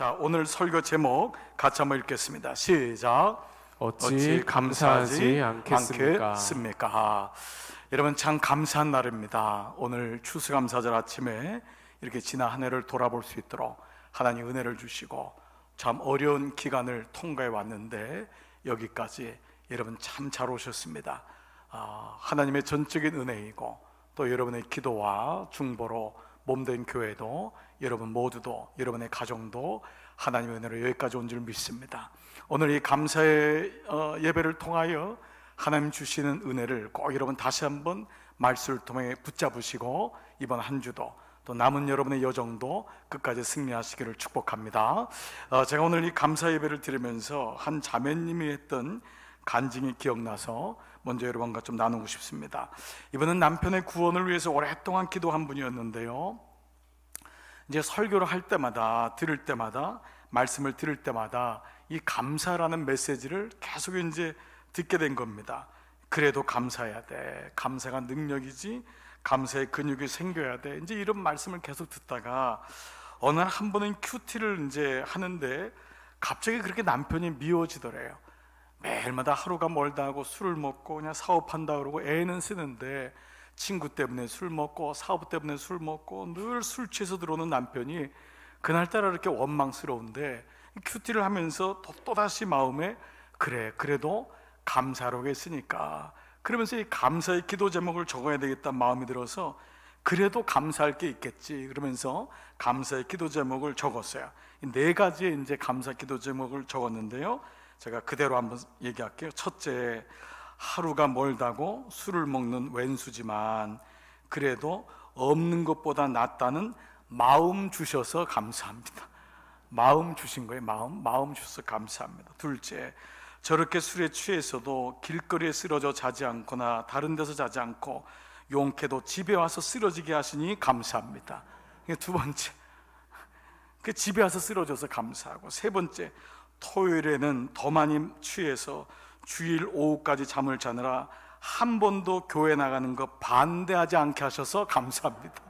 자, 오늘 설교 제목 같이 한번 읽겠습니다. 시작. 어찌 감사하지 않겠습니까? 여러분, 참 감사한 날입니다. 오늘 추수감사절 아침에 이렇게 지난 한 해를 돌아볼 수 있도록 하나님 은혜를 주시고 참 어려운 기간을 통과해 왔는데 여기까지 여러분 참 잘 오셨습니다. 하나님의 전적인 은혜이고 또 여러분의 기도와 중보로 몸된 교회도 여러분 모두도 여러분의 가정도 하나님의 은혜로 여기까지 온 줄 믿습니다. 오늘 이 감사의 예배를 통하여 하나님 주시는 은혜를 꼭 여러분 다시 한번 말씀을 통해 붙잡으시고 이번 한 주도 또 남은 여러분의 여정도 끝까지 승리하시기를 축복합니다. 제가 오늘 이 감사 예배를 드리면서 한 자매님이 했던 간증이 기억나서 먼저 여러분과 좀 나누고 싶습니다. 이분은 남편의 구원을 위해서 오랫동안 기도한 분이었는데요, 이제 설교를 할 때마다 들을 때마다 말씀을 들을 때마다 이 감사라는 메시지를 계속 이제 듣게 된 겁니다. 그래도 감사해야 돼, 감사가 능력이지, 감사의 근육이 생겨야 돼, 이제 이런 말씀을 계속 듣다가 어느 날 한 번은 큐티를 이제 하는데 갑자기 그렇게 남편이 미워지더래요. 매일마다 하루가 멀다 하고 술을 먹고 그냥 사업한다 그러고 애는 쓰는데 친구 때문에 술 먹고 사업 때문에 술 먹고 늘 술 취해서 들어오는 남편이 그날따라 이렇게 원망스러운데 큐티를 하면서 또다시 마음에 그래도 감사로 했으니까 그러면서 이 감사의 기도 제목을 적어야 되겠다는 마음이 들어서 그래도 감사할 게 있겠지 그러면서 감사의 기도 제목을 적었어요. 네 가지의 이제 감사 기도 제목을 적었는데요, 제가 그대로 한번 얘기할게요. 첫째, 하루가 멀다고 술을 먹는 왼수지만 그래도 없는 것보다 낫다는 마음 주셔서 감사합니다. 마음 주신 거예요. 마음 주셔서 감사합니다. 둘째, 저렇게 술에 취해서도 길거리에 쓰러져 자지 않거나 다른 데서 자지 않고 용케도 집에 와서 쓰러지게 하시니 감사합니다. 두 번째, 그 집에 와서 쓰러져서 감사하고, 세 번째, 토요일에는 더 많이 취해서 주일 오후까지 잠을 자느라 한 번도 교회 나가는 거 반대하지 않게 하셔서 감사합니다.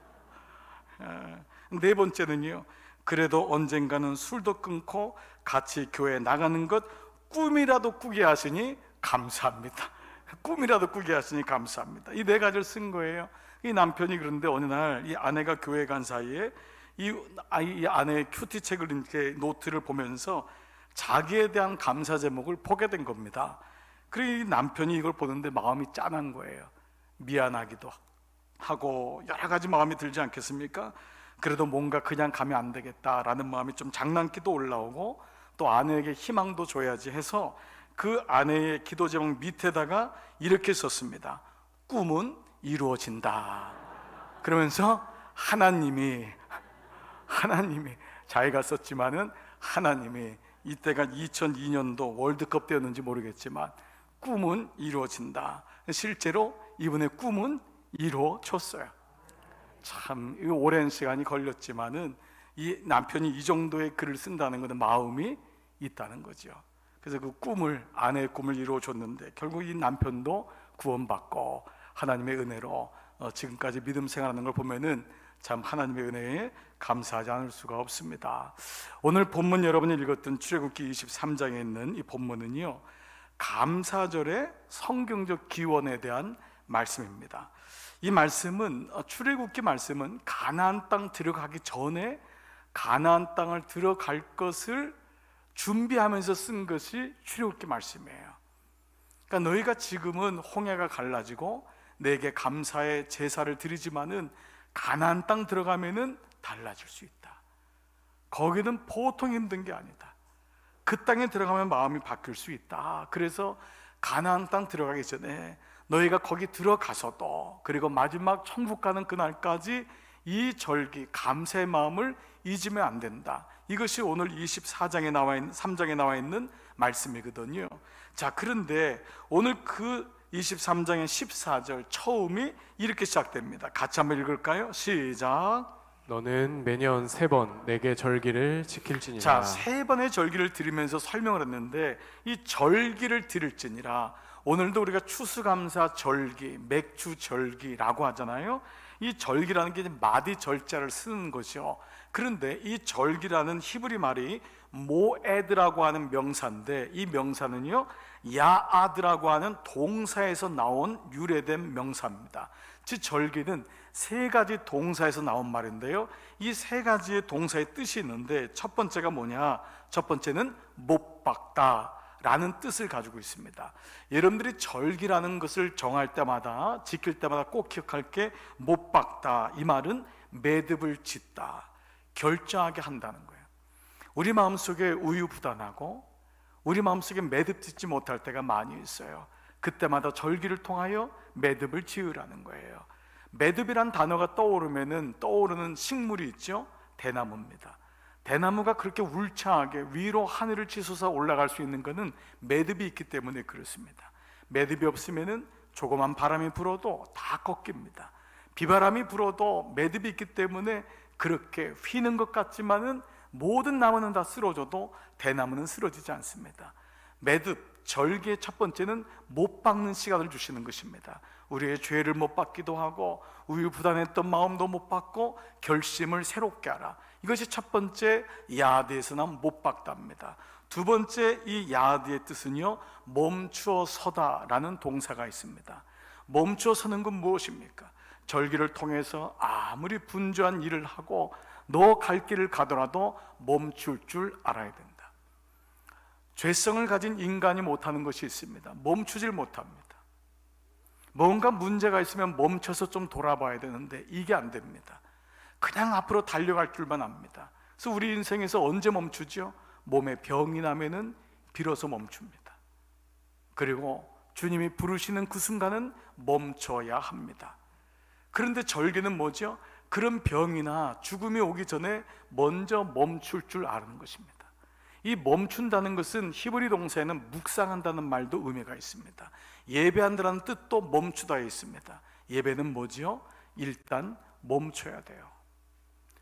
네 번째는요, 그래도 언젠가는 술도 끊고 같이 교회 나가는 것 꿈이라도 꾸게 하시니 감사합니다. 꿈이라도 꾸게 하시니 감사합니다. 이 네 가지를 쓴 거예요. 이 남편이 그런데 어느 날 이 아내가 교회 간 사이에 이 아내의 큐티 책을 이렇게 노트를 보면서 자기에 대한 감사 제목을 보게 된 겁니다. 그리고 이 남편이 이걸 보는데 마음이 짠한 거예요. 미안하기도 하고 여러 가지 마음이 들지 않겠습니까? 그래도 뭔가 그냥 가면 안 되겠다라는 마음이 좀 장난기도 올라오고 또 아내에게 희망도 줘야지 해서 그 아내의 기도 제목 밑에다가 이렇게 썼습니다. 꿈은 이루어진다. 그러면서 하나님이 자기가 썼지만은 하나님이, 이때가 2002년도 월드컵 때였는지 모르겠지만 꿈은 이루어진다. 실제로 이분의 꿈은 이루어졌어요. 참 오랜 시간이 걸렸지만은 이 남편이 이 정도의 글을 쓴다는 것은 마음이 있다는 거죠. 그래서 그 꿈을, 아내의 꿈을 이루어줬는데 결국 이 남편도 구원받고 하나님의 은혜로 지금까지 믿음 생활하는 걸 보면은 참 하나님의 은혜에 감사하지 않을 수가 없습니다. 오늘 본문 여러분이 읽었던 출애굽기 23장에 있는 이 본문은요, 감사절의 성경적 기원에 대한 말씀입니다. 이 말씀은, 출애굽기 말씀은 가나안 땅 들어가기 전에 가나안 땅을 들어갈 것을 준비하면서 쓴 것이 출애굽기 말씀이에요. 그러니까 너희가 지금은 홍해가 갈라지고 내게 감사의 제사를 드리지만은 가나안 땅 들어가면은 달라질 수 있다. 거기는 보통 힘든 게 아니다. 그 땅에 들어가면 마음이 바뀔 수 있다. 그래서 가나안 땅 들어가기 전에 너희가 거기 들어가서도, 그리고 마지막 천국 가는 그날까지 이 절기, 감사의 마음을 잊으면 안 된다. 이것이 오늘 24장에 나와 있는 3장에 나와 있는 말씀이거든요. 자, 그런데 오늘 그 23장의 14절 처음이 이렇게 시작됩니다. 같이 한번 읽을까요? 시작. 너는 매년 3번 내게 절기를 지킬지니라. 자, 3번의 절기를 드리면서 설명을 했는데 이 절기를 드릴지니라, 오늘도 우리가 추수감사 절기, 맥주 절기라고 하잖아요. 이 절기라는 게 마디 절자를 쓰는 것이요, 그런데 이 절기라는 히브리 말이 모에드라고 하는 명사인데, 이 명사는요 야아드라고 하는 동사에서 나온 유래된 명사입니다. 즉 절기는 세 가지 동사에서 나온 말인데요, 이 세 가지의 동사의 뜻이 있는데 첫 번째가 뭐냐? 첫 번째는 못 박다 라는 뜻을 가지고 있습니다. 여러분들이 절기라는 것을 정할 때마다, 지킬 때마다 꼭 기억할 게 못 박다, 이 말은 매듭을 짓다, 결정하게 한다는 거예요. 우리 마음속에 우유부단하고 우리 마음속에 매듭 짓지 못할 때가 많이 있어요. 그때마다 절기를 통하여 매듭을 지으라는 거예요. 매듭이란 단어가 떠오르는 식물이 있죠. 대나무입니다. 대나무가 그렇게 울창하게 위로 하늘을 치솟아 올라갈 수 있는 것은 매듭이 있기 때문에 그렇습니다. 매듭이 없으면 조그만 바람이 불어도 다 꺾입니다. 비바람이 불어도 매듭이 있기 때문에 그렇게 휘는 것 같지만은 모든 나무는 다 쓰러져도 대나무는 쓰러지지 않습니다. 매듭, 절기의 첫 번째는 못 박는 시간을 주시는 것입니다. 우리의 죄를 못 박기도 하고 우유부단했던 마음도 못 박고 결심을 새롭게 하라. 이것이 첫 번째 야드에서 나온 못 박다입니다. 두 번째 이 야드의 뜻은요, 멈추어 서다라는 동사가 있습니다. 멈추어 서는 건 무엇입니까? 절기를 통해서 아무리 분주한 일을 하고 너 갈 길을 가더라도 멈출 줄 알아야 된다. 죄성을 가진 인간이 못하는 것이 있습니다. 멈추질 못합니다. 뭔가 문제가 있으면 멈춰서 좀 돌아봐야 되는데 이게 안 됩니다. 그냥 앞으로 달려갈 줄만 압니다. 그래서 우리 인생에서 언제 멈추죠? 몸에 병이 나면은 비로소 멈춥니다. 그리고 주님이 부르시는 그 순간은 멈춰야 합니다. 그런데 절기는 뭐죠? 그런 병이나 죽음이 오기 전에 먼저 멈출 줄 아는 것입니다. 이 멈춘다는 것은 히브리 동사에는 묵상한다는 말도 의미가 있습니다. 예배한다는 뜻도 멈추다에 있습니다. 예배는 뭐지요? 일단 멈춰야 돼요.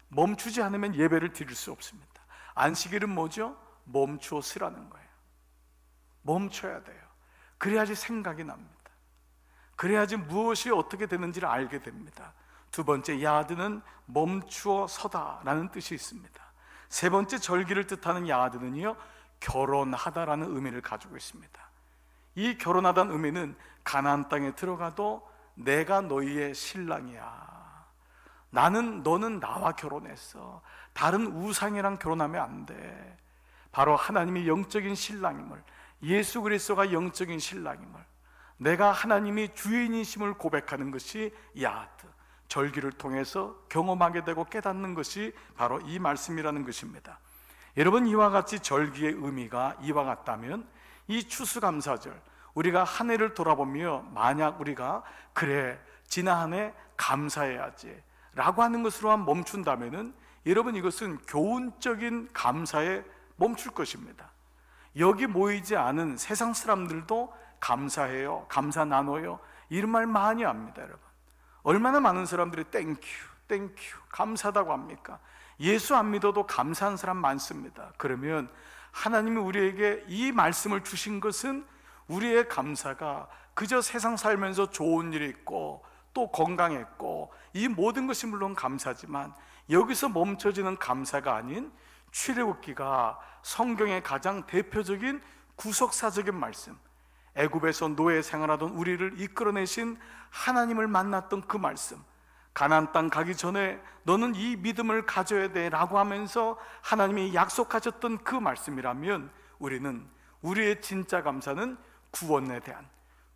멈추지 않으면 예배를 드릴 수 없습니다. 안식일은 뭐죠? 멈추어 쓰라는 거예요. 멈춰야 돼요. 그래야지 생각이 납니다. 그래야지 무엇이 어떻게 되는지를 알게 됩니다. 두 번째 야드는 멈추어 서다라는 뜻이 있습니다. 세 번째 절기를 뜻하는 야드는요, 결혼하다라는 의미를 가지고 있습니다. 이 결혼하다는 의미는 가나안 땅에 들어가도 내가 너희의 신랑이야, 너는 나와 결혼했어, 다른 우상이랑 결혼하면 안 돼. 바로 하나님이 영적인 신랑임을, 예수 그리스도가 영적인 신랑임을, 내가 하나님이 주인이심을 고백하는 것이 야드, 절기를 통해서 경험하게 되고 깨닫는 것이 바로 이 말씀이라는 것입니다. 여러분, 이와 같이 절기의 의미가 이와 같다면 이 추수감사절, 우리가 한 해를 돌아보며 만약 우리가 그래 지난 한 해 감사해야지 라고 하는 것으로만 멈춘다면 여러분, 이것은 교훈적인 감사에 멈출 것입니다. 여기 모이지 않은 세상 사람들도 감사해요, 감사 나눠요, 이런 말 많이 합니다. 여러분, 얼마나 많은 사람들이 땡큐 감사하다고 합니까? 예수 안 믿어도 감사한 사람 많습니다. 그러면 하나님이 우리에게 이 말씀을 주신 것은 우리의 감사가 그저 세상 살면서 좋은 일이 있고 또 건강했고 이 모든 것이 물론 감사지만 여기서 멈춰지는 감사가 아닌 출애굽기가 성경의 가장 대표적인 구속사적인 말씀, 애굽에서 노예 생활하던 우리를 이끌어내신 하나님을 만났던 그 말씀, 가나안 땅 가기 전에 너는 이 믿음을 가져야 돼 라고 하면서 하나님이 약속하셨던 그 말씀이라면 우리는 우리의 진짜 감사는 구원에 대한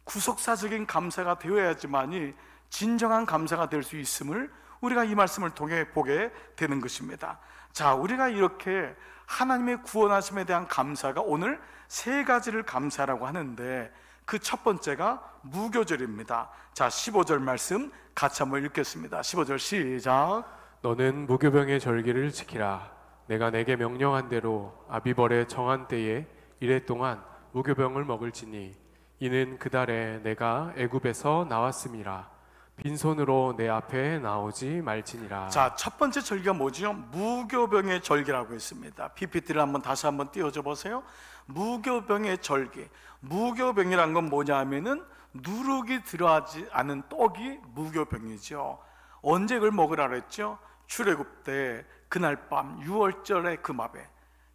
구속사적인 감사가 되어야지만이 진정한 감사가 될 수 있음을 우리가 이 말씀을 통해 보게 되는 것입니다. 자, 우리가 이렇게 하나님의 구원하심에 대한 감사가 오늘 세 가지를 감사라고 하는데 그 첫 번째가 무교절입니다. 자, 15절 말씀 같이 한번 읽겠습니다. 15절 시작. 너는 무교병의 절기를 지키라. 내가 내게 명령한 대로 아비벌의 정한 때에 이래 동안 무교병을 먹을지니 이는 그 달에 내가 애굽에서 나왔음이라. 빈손으로 내 앞에 나오지 말지니라. 자, 첫 번째 절기가 뭐죠? 무교병의 절기라고 했습니다. PPT를 다시 한번 띄워줘 보세요. 무교병의 절기. 무교병이란 건 뭐냐 하면은 누룩이 들어가지 않은 떡이 무교병이죠. 언제 그걸 먹으라 그랬죠? 출애굽 때 그날 밤 6월절의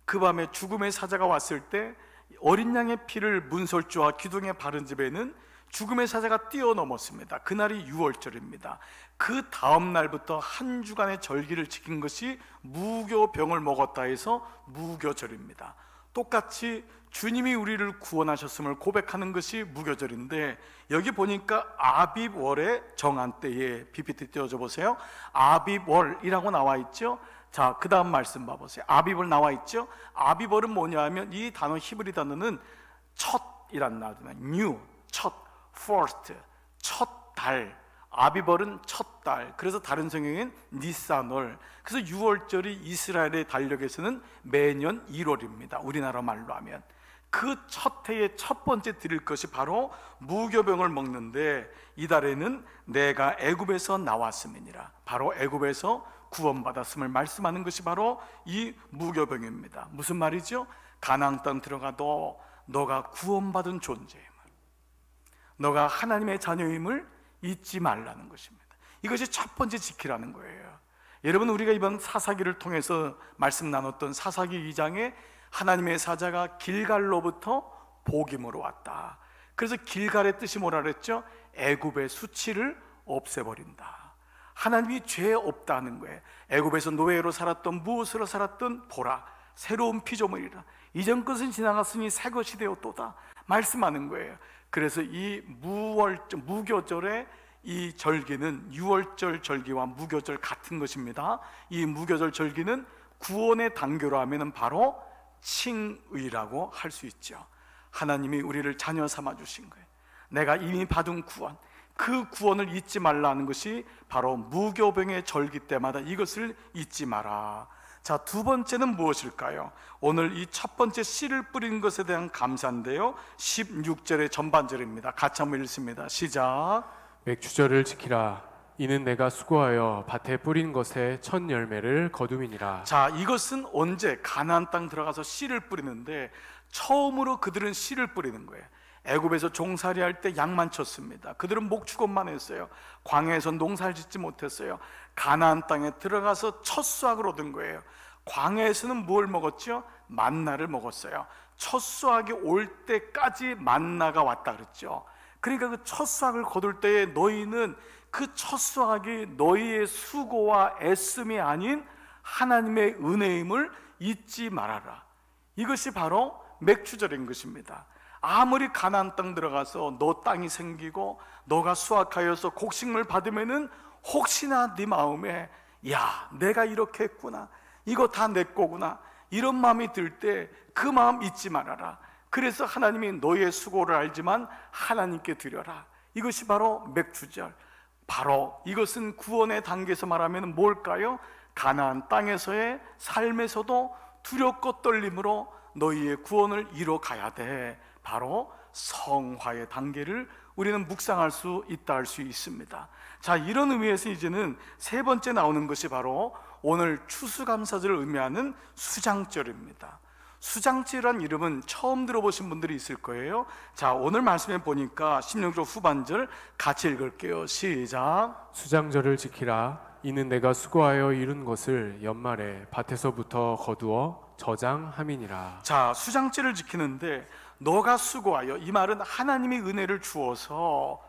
그 밤에 죽음의 사자가 왔을 때 어린 양의 피를 문설주와 기둥에 바른 집에는 죽음의 사자가 뛰어넘었습니다. 그날이 6월절입니다. 그 다음 날부터 한 주간의 절기를 지킨 것이 무교병을 먹었다 해서 무교절입니다. 똑같이 주님이 우리를 구원하셨음을 고백하는 것이 무교절인데, 여기 보니까 아빕월의 정한 때에, PPT 띄워줘 보세요. 아빕월이라고 나와 있죠. 자, 그 다음 말씀 봐보세요. 아빕월 나와 있죠. 아빕월은 뭐냐 하면 이 단어, 히브리 단어는 첫이란 단어입니다. new, 첫, first, 첫 달. 아비벌은 첫 달. 그래서 다른 성경엔 니산월. 그래서 6월절이 이스라엘의 달력에서는 매년 1월입니다. 우리나라 말로 하면 그 첫 해의 첫 번째 드릴 것이 바로 무교병을 먹는데, 이 달에는 내가 애굽에서 나왔음이니라, 바로 애굽에서 구원받았음을 말씀하는 것이 바로 이 무교병입니다. 무슨 말이죠? 가나안 땅 들어가도 너가 구원받은 존재임을, 너가 하나님의 자녀임을 잊지 말라는 것입니다. 이것이 첫 번째 지키라는 거예요. 여러분, 우리가 이번 사사기를 통해서 말씀 나눴던 사사기 2장에 하나님의 사자가 길갈로부터 복임으로 왔다. 그래서 길갈의 뜻이 뭐라 그랬죠? 애굽의 수치를 없애버린다. 하나님이 죄 없다는 거예요. 애굽에서 노예로 살았던, 무엇으로 살았던 보라, 새로운 피조물이라. 이전 것은 지나갔으니 새 것이 되었도다 말씀하는 거예요. 그래서 이 무교절의 이 절기는 6월절 절기와 무교절 같은 것입니다. 이 무교절 절기는 구원의 단계로 하면 바로 칭의라고 할 수 있죠. 하나님이 우리를 자녀 삼아 주신 거예요. 내가 이미 받은 구원, 그 구원을 잊지 말라는 것이 바로 무교병의 절기 때마다 이것을 잊지 마라. 자, 두 번째는 무엇일까요? 오늘 이 첫 번째 씨를 뿌린 것에 대한 감사인데요, 16절의 전반절입니다. 같이 한번 읽습니다. 시작. 맥주절을 지키라. 이는 내가 수고하여 밭에 뿌린 것의 첫 열매를 거둠이니라. 자, 이것은 언제? 가나안 땅 들어가서 씨를 뿌리는데 처음으로 그들은 씨를 뿌리는 거예요. 애굽에서 종살이할 때 양만 쳤습니다. 그들은 목축업만 했어요. 광야에서 농사를 짓지 못했어요. 가나안 땅에 들어가서 첫 수확을 얻은 거예요. 광야에서는 뭘 먹었죠? 만나를 먹었어요. 첫 수확이 올 때까지 만나가 왔다 그랬죠. 그러니까 그 첫 수확을 거둘 때에 너희는 그 첫 수확이 너희의 수고와 애씀이 아닌 하나님의 은혜임을 잊지 말아라. 이것이 바로 맥주절인 것입니다. 아무리 가나안 땅 들어가서 너 땅이 생기고 너가 수확하여서 곡식물 받으면은 혹시나 네 마음에 야, 내가 이렇게 했구나, 이거 다 내 거구나, 이런 마음이 들 때 그 마음 잊지 말아라. 그래서 하나님이 너의 수고를 알지만 하나님께 드려라. 이것이 바로 맥주절. 바로 이것은 구원의 단계에서 말하면 뭘까요? 가나안 땅에서의 삶에서도 두렵고 떨림으로 너희의 구원을 이뤄가야 돼. 바로 성화의 단계를 우리는 묵상할 수 있다 할 수 있습니다. 자, 이런 의미에서 이제는 세 번째 나오는 것이 바로 오늘 추수감사절을 의미하는 수장절입니다. 수장절이란 이름은 처음 들어보신 분들이 있을 거예요. 자, 오늘 말씀에 보니까 16절 후반절 같이 읽을게요. 시작. 수장절을 지키라. 이는 내가 수고하여 이룬 것을 연말에 밭에서부터 거두어 저장함이니라. 자, 수장절을 지키는데 너가 수고하여, 이 말은 하나님이 은혜를 주어서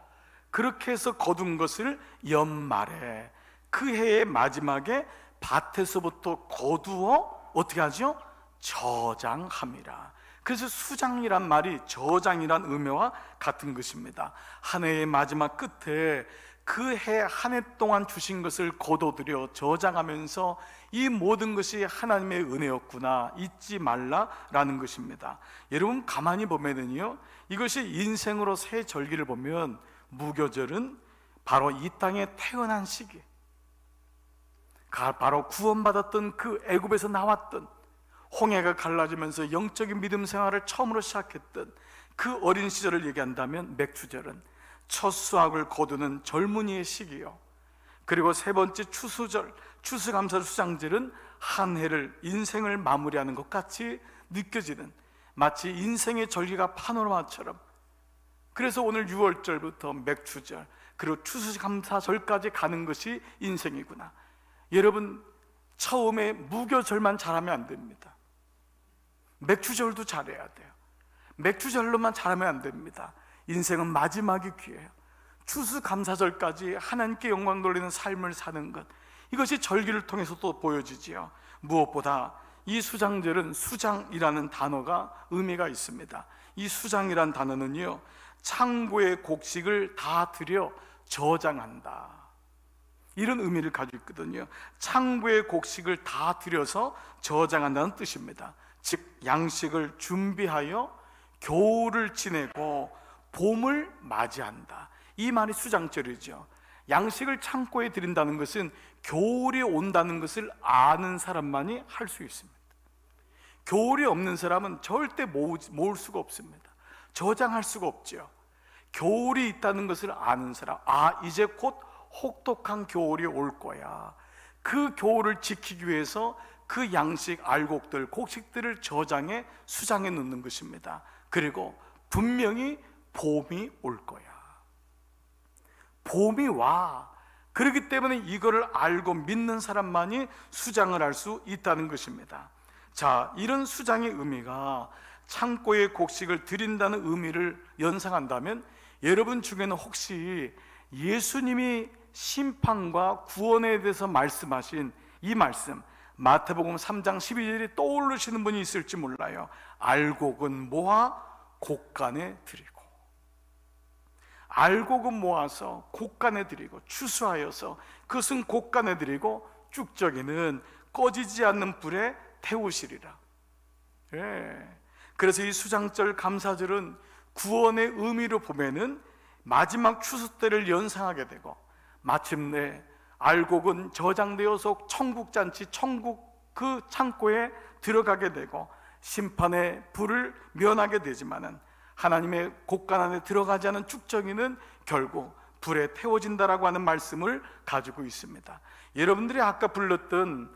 그렇게 해서 거둔 것을 연말에, 그 해의 마지막에 밭에서부터 거두어 어떻게 하죠? 저장함이라. 그래서 수장이란 말이 저장이란 의미와 같은 것입니다. 한 해의 마지막 끝에 그 해 한 해 동안 주신 것을 거둬들여 저장하면서 이 모든 것이 하나님의 은혜였구나, 잊지 말라라는 것입니다. 여러분, 가만히 보면은요, 이것이 인생으로 새 절기를 보면 무교절은 바로 이 땅에 태어난 시기, 바로 구원받았던 그 애굽에서 나왔던, 홍해가 갈라지면서 영적인 믿음 생활을 처음으로 시작했던 그 어린 시절을 얘기한다면, 맥주절은 첫 수확을 거두는 젊은이의 시기요. 그리고 세 번째 추수절, 추수감사 수장절은 한 해를, 인생을 마무리하는 것 같이 느껴지는, 마치 인생의 절기가 파노라마처럼. 그래서 오늘 6월절부터 맥주절, 그리고 추수감사절까지 가는 것이 인생이구나. 여러분, 처음에 무교절만 잘하면 안 됩니다. 맥주절도 잘해야 돼요. 맥주절로만 잘하면 안 됩니다. 인생은 마지막이 귀해요. 추수감사절까지 하나님께 영광 돌리는 삶을 사는 것, 이것이 절기를 통해서 또 보여지지요. 무엇보다 이 수장절은 수장이라는 단어가 의미가 있습니다. 이 수장이라는 단어는요, 창고의 곡식을 다 들여 저장한다, 이런 의미를 가지고 있거든요. 창고의 곡식을 다 들여서 저장한다는 뜻입니다. 즉 양식을 준비하여 겨울을 지내고 봄을 맞이한다, 이 말이 수장절이죠. 양식을 창고에 들인다는 것은 겨울이 온다는 것을 아는 사람만이 할 수 있습니다. 겨울이 없는 사람은 절대 모을 수가 없습니다. 저장할 수가 없죠. 겨울이 있다는 것을 아는 사람, 이제 곧 혹독한 겨울이 올 거야. 그 겨울을 지키기 위해서 그 양식, 알곡들, 곡식들을 저장해 수장해 놓는 것입니다. 그리고 분명히 봄이 올 거야. 봄이 와. 그렇기 때문에 이거를 알고 믿는 사람만이 수장을 할 수 있다는 것입니다. 자, 이런 수장의 의미가 창고에 곡식을 드린다는 의미를 연상한다면, 여러분 중에는 혹시 예수님이 심판과 구원에 대해서 말씀하신 이 말씀, 마태복음 3장 12절이 떠오르시는 분이 있을지 몰라요. 알곡은 모아 곡간에 드리고, 알곡은 모아서 곡간에 드리고, 추수하여서 그것은 곡간에 드리고, 쭉저기는 꺼지지 않는 불에 태우시리라. 그래서 이 수장절 감사절은 구원의 의미로 보면은 마지막 추수 때를 연상하게 되고, 마침내 알곡은 저장되어서 천국잔치, 천국 그 창고에 들어가게 되고, 심판의 불을 면하게 되지만은 하나님의 곡간 안에 들어가지 않은 쭉정이는 결국 불에 태워진다라고 하는 말씀을 가지고 있습니다. 여러분들이 아까 불렀던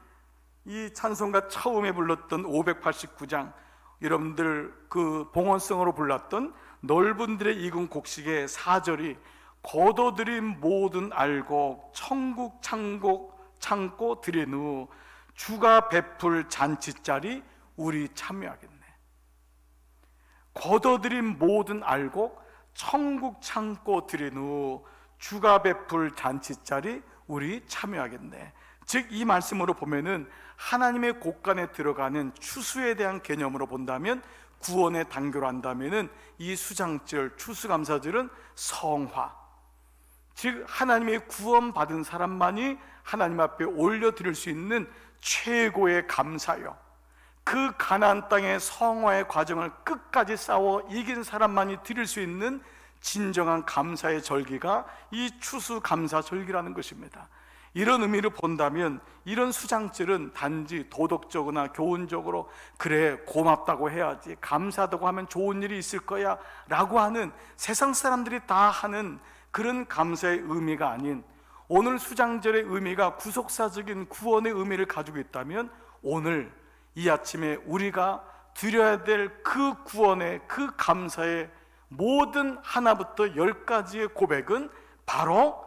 이 찬송가 처음에 불렀던 589장, 여러분들 그 봉헌성으로 불렀던 넓은 들에 익은 곡식의 4절이 거둬들인 모든 알곡 천국 창고 들인 후 주가 베풀 잔치자리 우리 참여하겠네. 거둬들인 모든 알곡 천국 창고 들인 후 주가 베풀 잔치자리 우리 참여하겠네. 즉 이 말씀으로 보면은 하나님의 곡간에 들어가는 추수에 대한 개념으로 본다면, 구원의 단계로 한다면은 이 수장절, 추수감사절은 성화, 즉 하나님의 구원받은 사람만이 하나님 앞에 올려드릴 수 있는 최고의 감사요, 그 가나안 땅의 성화의 과정을 끝까지 싸워 이긴 사람만이 드릴 수 있는 진정한 감사의 절기가 이 추수감사절기라는 것입니다. 이런 의미를 본다면 이런 수장절은 단지 도덕적이나 교훈적으로 그래 고맙다고 해야지, 감사하다고 하면 좋은 일이 있을 거야 라고 하는 세상 사람들이 다 하는 그런 감사의 의미가 아닌, 오늘 수장절의 의미가 구속사적인 구원의 의미를 가지고 있다면, 오늘 이 아침에 우리가 드려야 될 그 구원의, 그 감사의 모든 하나부터 10가지의 고백은 바로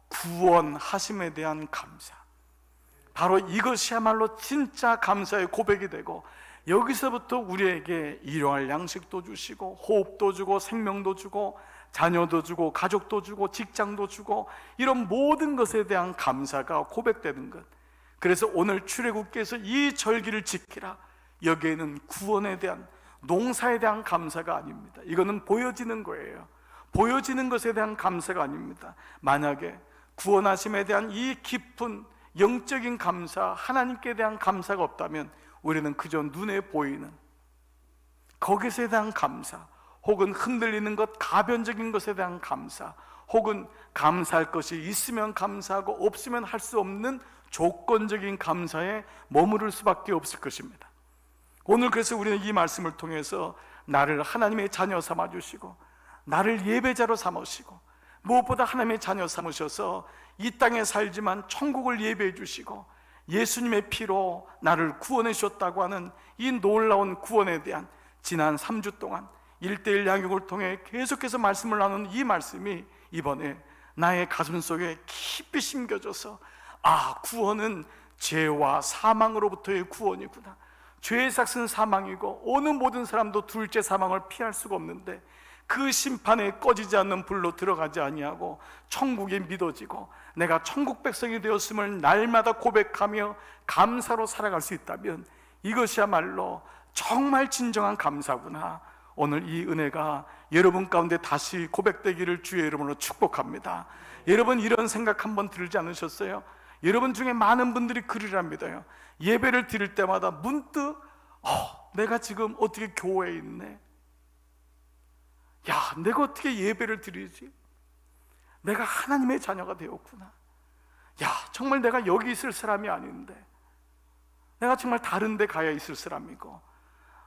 구원하심에 대한 감사, 바로 이것이야말로 진짜 감사의 고백이 되고, 여기서부터 우리에게 일용할 양식도 주시고 호흡도 주고 생명도 주고 자녀도 주고 가족도 주고 직장도 주고, 이런 모든 것에 대한 감사가 고백되는 것. 그래서 오늘 출애굽기에서 이 절기를 지키라, 여기에는 구원에 대한, 농사에 대한 감사가 아닙니다. 이거는 보여지는 거예요. 보여지는 것에 대한 감사가 아닙니다. 만약에 구원하심에 대한 이 깊은 영적인 감사, 하나님께 대한 감사가 없다면 우리는 그저 눈에 보이는 거기에 대한 감사, 혹은 흔들리는 것, 가변적인 것에 대한 감사, 혹은 감사할 것이 있으면 감사하고 없으면 할 수 없는 조건적인 감사에 머무를 수밖에 없을 것입니다. 오늘 그래서 우리는 이 말씀을 통해서 나를 하나님의 자녀 삼아주시고, 나를 예배자로 삼으시고, 무엇보다 하나님의 자녀 삼으셔서 이 땅에 살지만 천국을 예배해 주시고 예수님의 피로 나를 구원해 주셨다고 하는 이 놀라운 구원에 대한, 지난 3주 동안 1:1 양육을 통해 계속해서 말씀을 나누는 이 말씀이 이번에 나의 가슴 속에 깊이 심겨져서, 구원은 죄와 사망으로부터의 구원이구나. 죄의 삭은 사망이고 어느 모든 사람도 둘째 사망을 피할 수가 없는데 그 심판에 꺼지지 않는 불로 들어가지 아니하고 천국에 믿어지고 내가 천국 백성이 되었음을 날마다 고백하며 감사로 살아갈 수 있다면 이것이야말로 정말 진정한 감사구나. 오늘 이 은혜가 여러분 가운데 다시 고백되기를 주의 이름으로 축복합니다. 여러분 이런 생각 한번 들지 않으셨어요? 여러분 중에 많은 분들이 그러랍니다요. 예배를 드릴 때마다 문득 내가 지금 어떻게 교회에 있네. 야, 내가 어떻게 예배를 드리지? 내가 하나님의 자녀가 되었구나. 야, 정말 내가 여기 있을 사람이 아닌데, 내가 정말 다른 데 가야 있을 사람이고,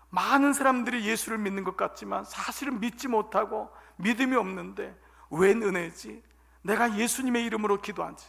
많은 사람들이 예수를 믿는 것 같지만 사실은 믿지 못하고 믿음이 없는데 웬 은혜지? 내가 예수님의 이름으로 기도하지,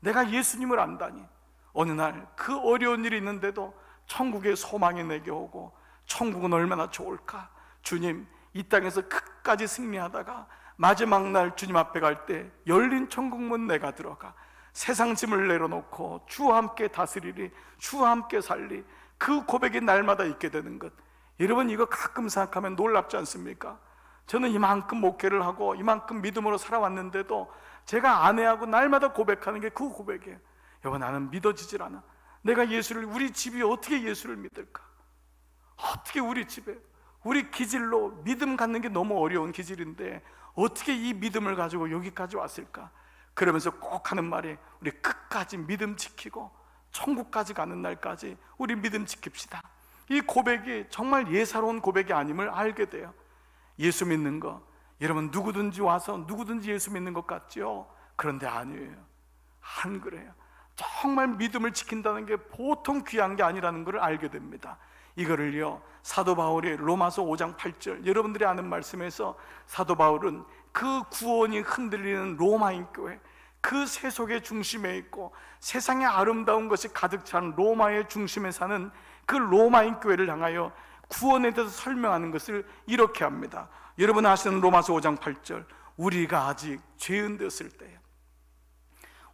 내가 예수님을 안다니. 어느 날 그 어려운 일이 있는데도 천국의 소망이 내게 오고, 천국은 얼마나 좋을까? 주님, 이 땅에서 끝까지 승리하다가 마지막 날 주님 앞에 갈 때 열린 천국문 내가 들어가 세상 짐을 내려놓고 주와 함께 다스리리, 주와 함께 살리, 그 고백이 날마다 있게 되는 것. 여러분 이거 가끔 생각하면 놀랍지 않습니까? 저는 이만큼 목회를 하고 이만큼 믿음으로 살아왔는데도 제가 아내하고 날마다 고백하는 게 그 고백이에요. 여보, 나는 믿어지질 않아. 내가 예수를, 우리 집이 어떻게 예수를 믿을까? 어떻게 우리 집에, 우리 기질로 믿음 갖는 게 너무 어려운 기질인데 어떻게 이 믿음을 가지고 여기까지 왔을까? 그러면서 꼭 하는 말이, 우리 끝까지 믿음 지키고 천국까지 가는 날까지 우리 믿음 지킵시다. 이 고백이 정말 예사로운 고백이 아님을 알게 돼요. 예수 믿는 거, 여러분 누구든지 와서 누구든지 예수 믿는 것 같죠? 그런데 아니에요. 안 그래요. 정말 믿음을 지킨다는 게 보통 귀한 게 아니라는 것을 알게 됩니다. 이거를요, 사도 바울이 로마서 5장 8절, 여러분들이 아는 말씀에서 사도 바울은 그 구원이 흔들리는 로마인 교회, 그 세속의 중심에 있고 세상의 아름다운 것이 가득 찬 로마의 중심에 사는 그 로마인 교회를 향하여 구원에 대해서 설명하는 것을 이렇게 합니다. 여러분 아시는 로마서 5장 8절, 우리가 아직 죄인 되었을 때에,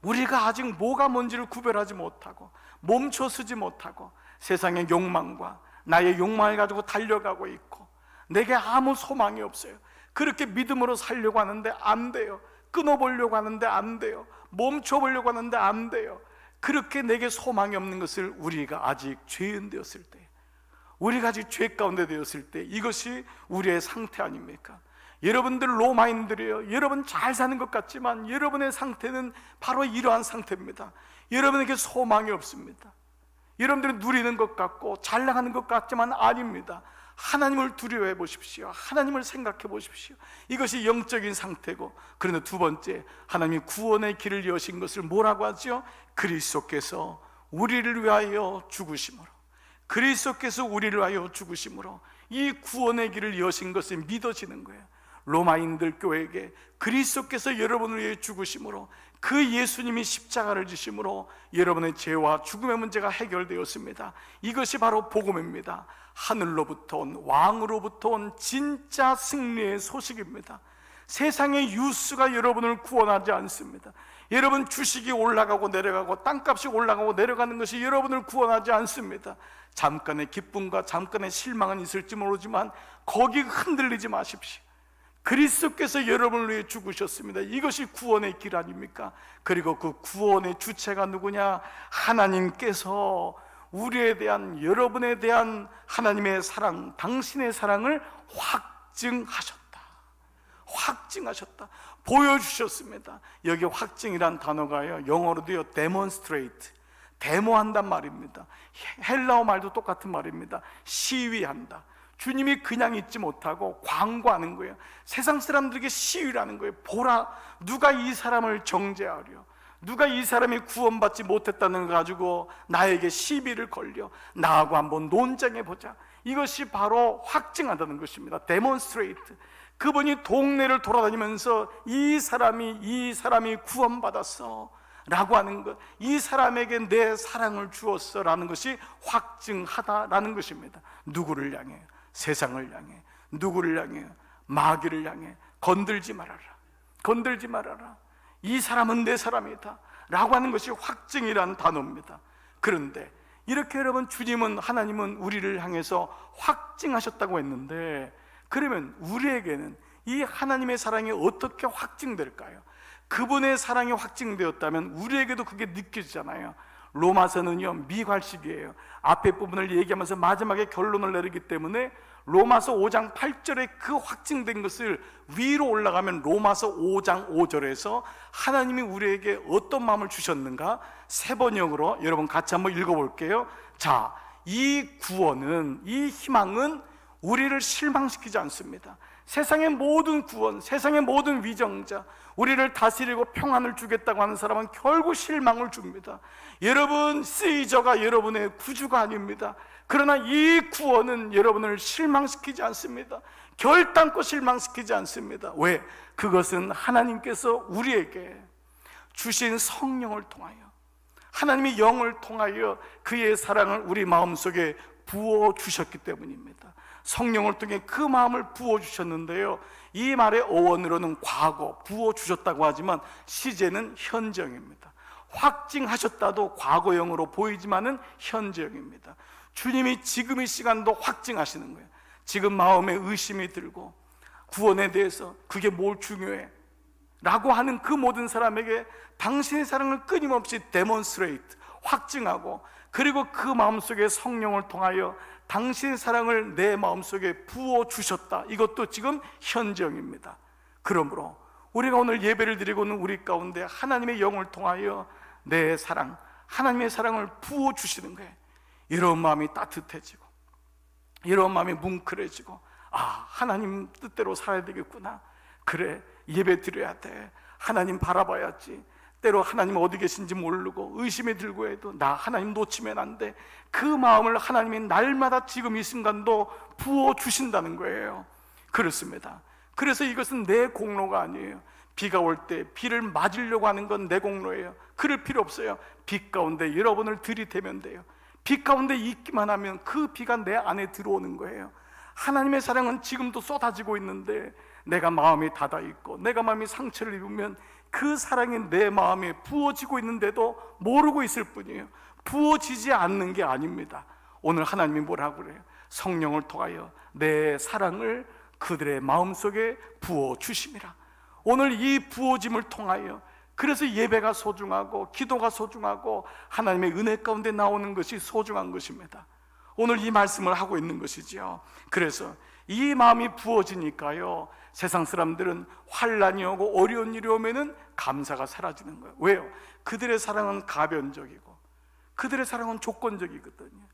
우리가 아직 뭐가 뭔지를 구별하지 못하고 멈춰서지 못하고 세상의 욕망과 나의 욕망을 가지고 달려가고 있고 내게 아무 소망이 없어요. 그렇게 믿음으로 살려고 하는데 안 돼요. 끊어보려고 하는데 안 돼요. 멈춰보려고 하는데 안 돼요. 그렇게 내게 소망이 없는 것을 우리가 아직 죄인 되었을 때, 우리가 아직 죄 가운데 되었을 때, 이것이 우리의 상태 아닙니까? 여러분들 로마인들이에요. 여러분 잘 사는 것 같지만 여러분의 상태는 바로 이러한 상태입니다. 여러분에게 소망이 없습니다. 여러분들이 누리는 것 같고 잘 나가는 것 같지만 아닙니다. 하나님을 두려워해 보십시오. 하나님을 생각해 보십시오. 이것이 영적인 상태고, 그런데 두 번째, 하나님이 구원의 길을 여신 것을 뭐라고 하죠? 그리스도께서 우리를 위하여 죽으심으로, 그리스도께서 우리를 위하여 죽으심으로 이 구원의 길을 여신 것이 믿어지는 거예요. 로마인들 교회에게 그리스도께서 여러분을 위해 죽으심으로, 그 예수님이 십자가를 지심으로 여러분의 죄와 죽음의 문제가 해결되었습니다. 이것이 바로 복음입니다. 하늘로부터 온, 왕으로부터 온 진짜 승리의 소식입니다. 세상의 유수가 여러분을 구원하지 않습니다. 여러분 주식이 올라가고 내려가고 땅값이 올라가고 내려가는 것이 여러분을 구원하지 않습니다. 잠깐의 기쁨과 잠깐의 실망은 있을지 모르지만 거기 흔들리지 마십시오. 그리스도께서 여러분을 위해 죽으셨습니다. 이것이 구원의 길 아닙니까? 그리고 그 구원의 주체가 누구냐? 하나님께서 우리에 대한, 여러분에 대한 하나님의 사랑, 당신의 사랑을 확증하셨다. 확증하셨다. 보여주셨습니다. 여기 확증이란 단어가요, 영어로도요, demonstrate, 데모한단 말입니다. 헬라어 말도 똑같은 말입니다. 시위한다. 주님이 그냥 있지 못하고 광고하는 거예요. 세상 사람들에게 시위라는 거예요. 보라, 누가 이 사람을 정죄하려, 누가 이 사람이 구원받지 못했다는 걸 가지고 나에게 시비를 걸려, 나하고 한번 논쟁해보자. 이것이 바로 확증한다는 것입니다. 데몬스트레이트. 그분이 동네를 돌아다니면서 이 사람이 구원받았어 라고 하는 것, 이 사람에게 내 사랑을 주었어 라는 것이 확증하다라는 것입니다. 누구를 향해? 세상을 향해. 누구를 향해? 마귀를 향해. 건들지 말아라, 건들지 말아라. 이 사람은 내 사람이다 라고 하는 것이 확증이라는 단어입니다. 그런데 이렇게 여러분, 주님은, 하나님은 우리를 향해서 확증하셨다고 했는데, 그러면 우리에게는 이 하나님의 사랑이 어떻게 확증될까요? 그분의 사랑이 확증되었다면 우리에게도 그게 느껴지잖아요. 로마서는요, 미괄식이에요. 앞에 부분을 얘기하면서 마지막에 결론을 내리기 때문에 로마서 5장 8절에 그 확증된 것을 위로 올라가면 로마서 5장 5절에서 하나님이 우리에게 어떤 마음을 주셨는가, 세 번역으로 여러분 같이 한번 읽어볼게요. 자, 이 구원은, 이 희망은 우리를 실망시키지 않습니다. 세상의 모든 구원, 세상의 모든 위정자, 우리를 다스리고 평안을 주겠다고 하는 사람은 결국 실망을 줍니다. 여러분, 시저가 여러분의 구주가 아닙니다. 그러나 이 구원은 여러분을 실망시키지 않습니다. 결단코 실망시키지 않습니다. 왜? 그것은 하나님께서 우리에게 주신 성령을 통하여, 하나님의 영을 통하여 그의 사랑을 우리 마음속에 부어주셨기 때문입니다. 성령을 통해 그 마음을 부어주셨는데요, 이 말의 어원으로는 과거, 부어주셨다고 하지만 시제는 현재형입니다. 확증하셨다도 과거형으로 보이지만은 현재형입니다. 주님이 지금 이 시간도 확증하시는 거예요. 지금 마음에 의심이 들고 구원에 대해서 그게 뭘 중요해? 라고 하는 그 모든 사람에게 당신의 사랑을 끊임없이 데몬스트레이트, 확증하고, 그리고 그 마음속에 성령을 통하여 당신의 사랑을 내 마음속에 부어주셨다. 이것도 지금 현정입니다. 그러므로 우리가 오늘 예배를 드리고는 우리 가운데 하나님의 영을 통하여 내 사랑, 하나님의 사랑을 부어주시는 거예요. 이런 마음이 따뜻해지고, 이런 마음이 뭉클해지고, 아, 하나님 뜻대로 살아야 되겠구나. 그래, 예배 드려야 돼. 하나님 바라봐야지. 때로 하나님 어디 계신지 모르고 의심이 들고 해도 나 하나님 놓치면 안 돼. 그 마음을 하나님이 날마다 지금 이 순간도 부어주신다는 거예요. 그렇습니다. 그래서 이것은 내 공로가 아니에요. 비가 올 때 비를 맞으려고 하는 건 내 공로예요. 그럴 필요 없어요. 빛 가운데 여러분을 들이대면 돼요. 빛 가운데 있기만 하면 그 비가 내 안에 들어오는 거예요. 하나님의 사랑은 지금도 쏟아지고 있는데 내가 마음이 닫아있고 내가 마음이 상처를 입으면 그 사랑이 내 마음에 부어지고 있는데도 모르고 있을 뿐이에요. 부어지지 않는 게 아닙니다. 오늘 하나님이 뭐라고 그래요? 성령을 통하여 내 사랑을 그들의 마음속에 부어주심이라. 오늘 이 부어짐을 통하여, 그래서 예배가 소중하고 기도가 소중하고 하나님의 은혜 가운데 나오는 것이 소중한 것입니다. 오늘 이 말씀을 하고 있는 것이지요. 그래서 이 마음이 부어지니까요, 세상 사람들은 환난이 오고 어려운 일이 오면은 감사가 사라지는 거예요. 왜요? 그들의 사랑은 가변적이고 그들의 사랑은 조건적이거든요.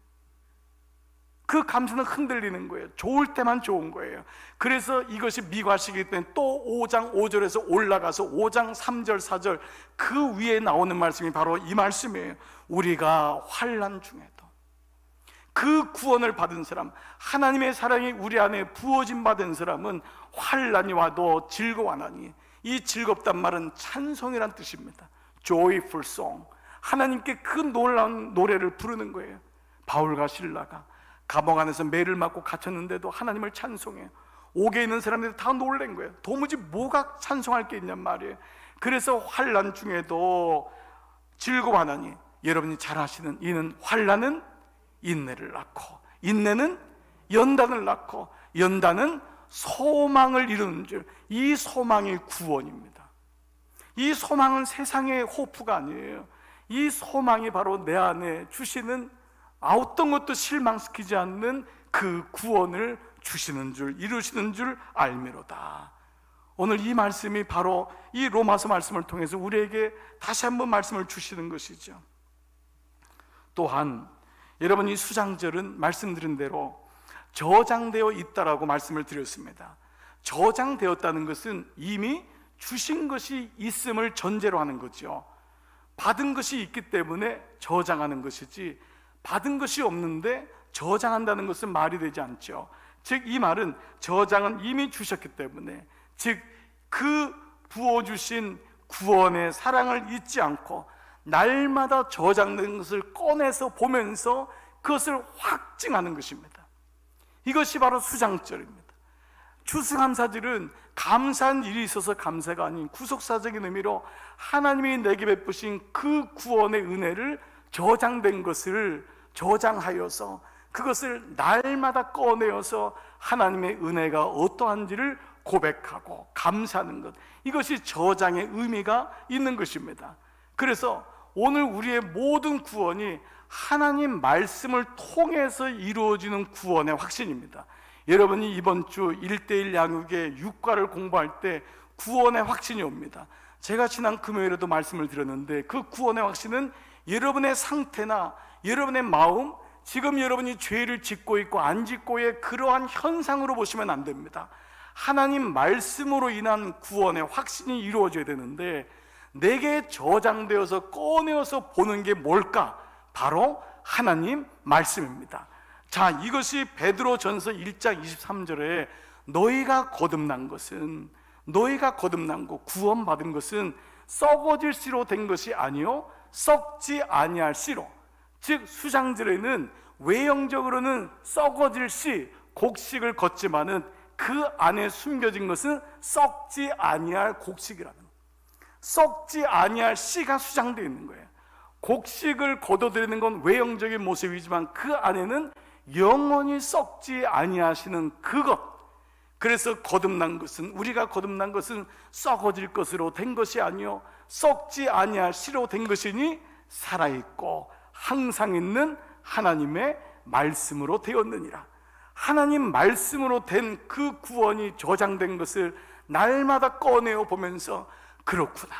그 감사는 흔들리는 거예요. 좋을 때만 좋은 거예요. 그래서 이것이 미과식이기 때문에 또 5장 5절에서 올라가서 5장 3절 4절 그 위에 나오는 말씀이 바로 이 말씀이에요. 우리가 환난 중에도 그 구원을 받은 사람, 하나님의 사랑이 우리 안에 부어진 받은 사람은 환난이 와도 즐거워하나니, 이 즐겁단 말은 찬송이란 뜻입니다. Joyful song. 하나님께 그 놀라운 노래를 부르는 거예요. 바울과 실라가 감옥 안에서 매를 맞고 갇혔는데도 하나님을 찬송해요. 옥에 있는 사람들이 다 놀란 거예요. 도무지 뭐가 찬송할 게 있냔 말이에요. 그래서 환난 중에도 즐거워하나니, 여러분이 잘 아시는 이는 환난은 인내를 낳고, 인내는 연단을 낳고, 연단은 소망을 이루는 줄. 이 소망이 구원입니다. 이 소망은 세상의 호프가 아니에요. 이 소망이 바로 내 안에 주시는 어떤 것도 실망시키지 않는 그 구원을 주시는 줄, 이루시는 줄 알미로다. 오늘 이 말씀이 바로 이 로마서 말씀을 통해서 우리에게 다시 한번 말씀을 주시는 것이죠. 또한 여러분, 이 수장절은 말씀드린 대로 저장되어 있다라고 말씀을 드렸습니다. 저장되었다는 것은 이미 주신 것이 있음을 전제로 하는 거죠. 받은 것이 있기 때문에 저장하는 것이지, 받은 것이 없는데 저장한다는 것은 말이 되지 않죠. 즉, 이 말은 저장은 이미 주셨기 때문에, 즉 그 부어주신 구원의 사랑을 잊지 않고 날마다 저장된 것을 꺼내서 보면서 그것을 확증하는 것입니다. 이것이 바로 수장절입니다. 추수감사절은 감사한 일이 있어서 감사가 아닌 구속사적인 의미로 하나님이 내게 베푸신 그 구원의 은혜를 저장된 것을 저장하여서 그것을 날마다 꺼내어서 하나님의 은혜가 어떠한지를 고백하고 감사하는 것, 이것이 저장의 의미가 있는 것입니다. 그래서 오늘 우리의 모든 구원이 하나님 말씀을 통해서 이루어지는 구원의 확신입니다. 여러분이 이번 주 1:1 양육의 육과를 공부할 때 구원의 확신이 옵니다. 제가 지난 금요일에도 말씀을 드렸는데, 그 구원의 확신은 여러분의 상태나 여러분의 마음, 지금 여러분이 죄를 짓고 있고 안 짓고의 그러한 현상으로 보시면 안 됩니다. 하나님 말씀으로 인한 구원의 확신이 이루어져야 되는데, 내게 저장되어서 꺼내어서 보는 게 뭘까? 바로 하나님 말씀입니다. 자, 이것이 베드로전서 1장 23절에 너희가 거듭난 것, 구원받은 것은 썩어질 씨로 된 것이 아니요 썩지 아니할 씨로, 즉 수장절에는 외형적으로는 썩어질 씨, 곡식을 걷지만은 그 안에 숨겨진 것은 썩지 아니할 곡식이라는 거예요. 썩지 아니할 씨가 수장되어 있는 거예요. 곡식을 걷어들이는 건 외형적인 모습이지만 그 안에는 영원히 썩지 아니하시는 그것. 그래서 거듭난 것은, 우리가 거듭난 것은 썩어질 것으로 된 것이 아니요 썩지 아니할 씨로 된 것이니 살아있고 항상 있는 하나님의 말씀으로 되었느니라. 하나님 말씀으로 된 그 구원이 저장된 것을 날마다 꺼내어 보면서, 그렇구나,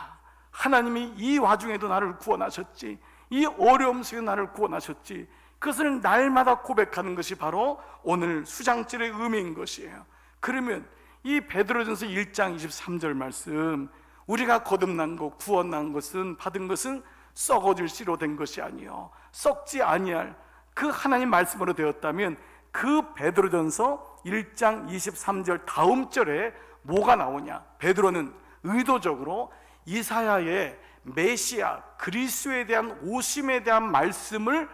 하나님이 이 와중에도 나를 구원하셨지, 이 어려움 속에 나를 구원하셨지, 그것을 날마다 고백하는 것이 바로 오늘 수장절의 의미인 것이에요. 그러면 이 베드로전서 1장 23절 말씀, 우리가 거듭난 것, 구원난 것은, 받은 것은 썩어질 씨로 된 것이 아니요 썩지 아니할 그 하나님 말씀으로 되었다면, 그 베드로전서 1장 23절 다음 절에 뭐가 나오냐? 베드로는 의도적으로 이사야의 메시아 그리스도에 대한 오심에 대한 말씀을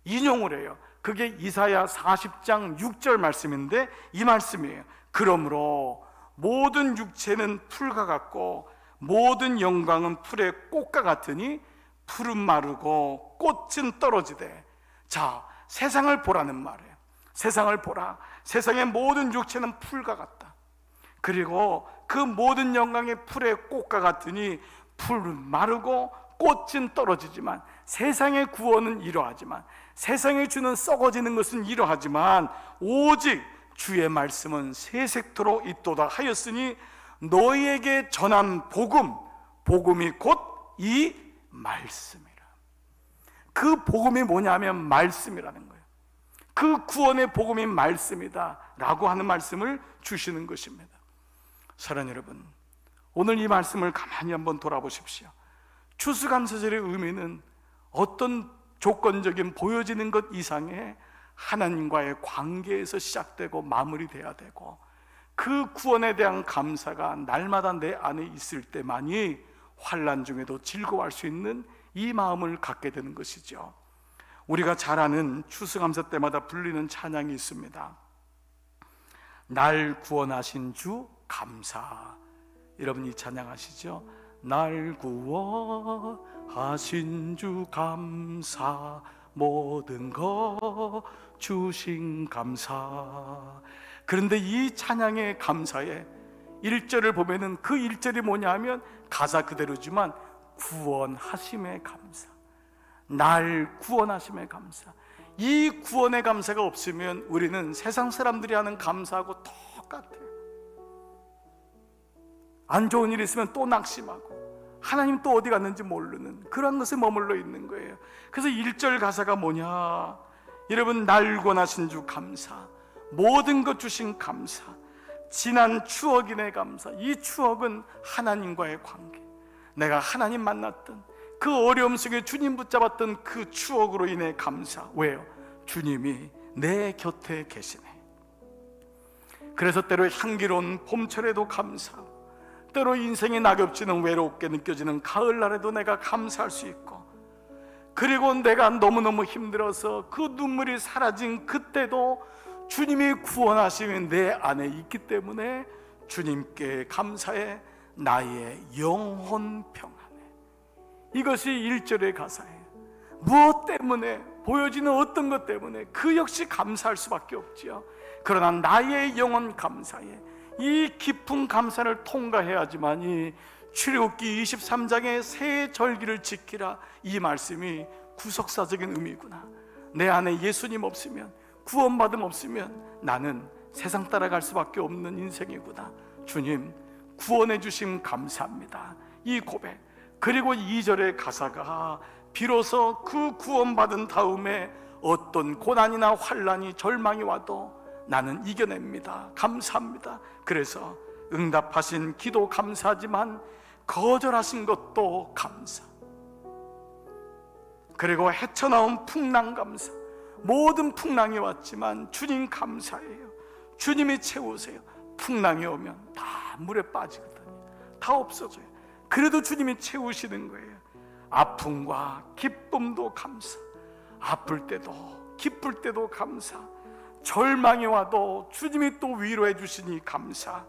인용을 해요. 그게 이사야 40장 6절 말씀인데 이 말씀이에요. 그러므로 모든 육체는 풀과 같고 모든 영광은 풀의 꽃과 같으니 풀은 마르고 꽃은 떨어지되. 자, 세상을 보라는 말이에요. 세상을 보라. 세상의 모든 육체는 풀과 같다. 그리고 그 모든 영광의 풀의 꽃과 같으니 풀은 마르고 꽃은 떨어지지만, 세상의 구원은 이러하지만, 세상에 주는 썩어지는 것은 이러하지만, 오직 주의 말씀은 세세토록 있도다 하였으니 너희에게 전한 복음이 곧 이 말씀이라. 그 복음이 뭐냐면 말씀이라는 거예요. 그 구원의 복음이 말씀이다 라고 하는 말씀을 주시는 것입니다. 사랑하는 여러분, 오늘 이 말씀을 가만히 한번 돌아보십시오. 추수감사절의 의미는 어떤 조건적인 보여지는 것 이상의 하나님과의 관계에서 시작되고 마무리돼야 되고, 그 구원에 대한 감사가 날마다 내 안에 있을 때만이 환난 중에도 즐거워할 수 있는 이 마음을 갖게 되는 것이죠. 우리가 잘 아는 추수감사 때마다 불리는 찬양이 있습니다. 날 구원하신 주 감사. 여러분 이 찬양 아시죠? 날 구원하신 주 감사, 모든 것 주신 감사. 그런데 이 찬양의 감사에 1절을 보면은 그 1절이 뭐냐 하면 가사 그대로지만 구원하심의 감사, 날 구원하심의 감사. 이 구원의 감사가 없으면 우리는 세상 사람들이 하는 감사하고 똑같아요. 안 좋은 일이 있으면 또 낙심하고 하나님 또 어디 갔는지 모르는 그런 것에 머물러 있는 거예요. 그래서 1절 가사가 뭐냐, 여러분 날 구원하신 주 감사, 모든 것 주신 감사, 지난 추억인의 감사. 이 추억은 하나님과의 관계, 내가 하나님 만났던 그 어려움 속에 주님 붙잡았던 그 추억으로 인해 감사. 왜요? 주님이 내 곁에 계시네. 그래서 때로 향기로운 봄철에도 감사하고, 때로 인생의 낙엽지는 외롭게 느껴지는 가을날에도 내가 감사할 수 있고, 그리고 내가 너무너무 힘들어서 그 눈물이 사라진 그때도 주님이 구원하심이 내 안에 있기 때문에 주님께 감사해 나의 영혼 평안해. 이것이 1절의 가사예요. 무엇 때문에, 보여지는 어떤 것 때문에 그 역시 감사할 수밖에 없지요. 그러나 나의 영혼 감사에, 이 깊은 감사를 통과해야지만 이 출애굽기 23장의 새 절기를 지키라, 이 말씀이 구속사적인 의미구나. 내 안에 예수님 없으면, 구원받음 없으면 나는 세상 따라갈 수밖에 없는 인생이구나. 주님 구원해 주심 감사합니다. 이 고백, 그리고 2절의 가사가 비로소 그 구원받은 다음에 어떤 고난이나 환난이, 절망이 와도 나는 이겨냅니다. 감사합니다. 그래서 응답하신 기도 감사하지만 거절하신 것도 감사, 그리고 헤쳐나온 풍랑 감사. 모든 풍랑이 왔지만 주님 감사해요. 주님이 채우세요. 풍랑이 오면 다 물에 빠지거든요. 다 없어져요. 그래도 주님이 채우시는 거예요. 아픔과 기쁨도 감사, 아플 때도 기쁠 때도 감사, 절망이 와도 주님이 또 위로해 주시니 감사,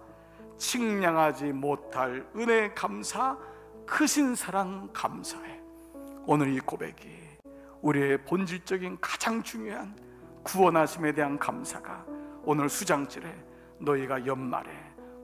측량하지 못할 은혜 감사, 크신 사랑 감사해. 오늘 이 고백이 우리의 본질적인 가장 중요한 구원하심에 대한 감사가 오늘 수장절에 너희가 연말에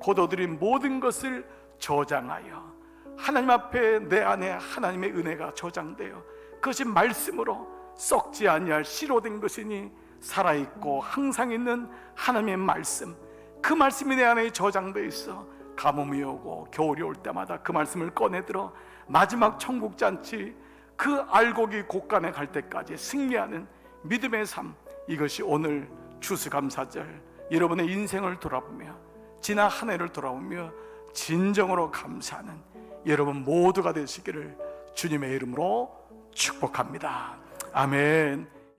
거둬들인 모든 것을 저장하여 하나님 앞에 내 안에 하나님의 은혜가 저장되어 그것이 말씀으로 썩지 아니할 씨로 된 것이니 살아있고 항상 있는 하나님의 말씀, 그 말씀이 내 안에 저장되어 있어 가뭄이 오고 겨울이 올 때마다 그 말씀을 꺼내들어 마지막 천국잔치, 그 알곡이 곳간에 갈 때까지 승리하는 믿음의 삶, 이것이 오늘 추수감사절 여러분의 인생을 돌아보며 지난 한 해를 돌아보며 진정으로 감사하는 여러분 모두가 되시기를 주님의 이름으로 축복합니다. 아멘.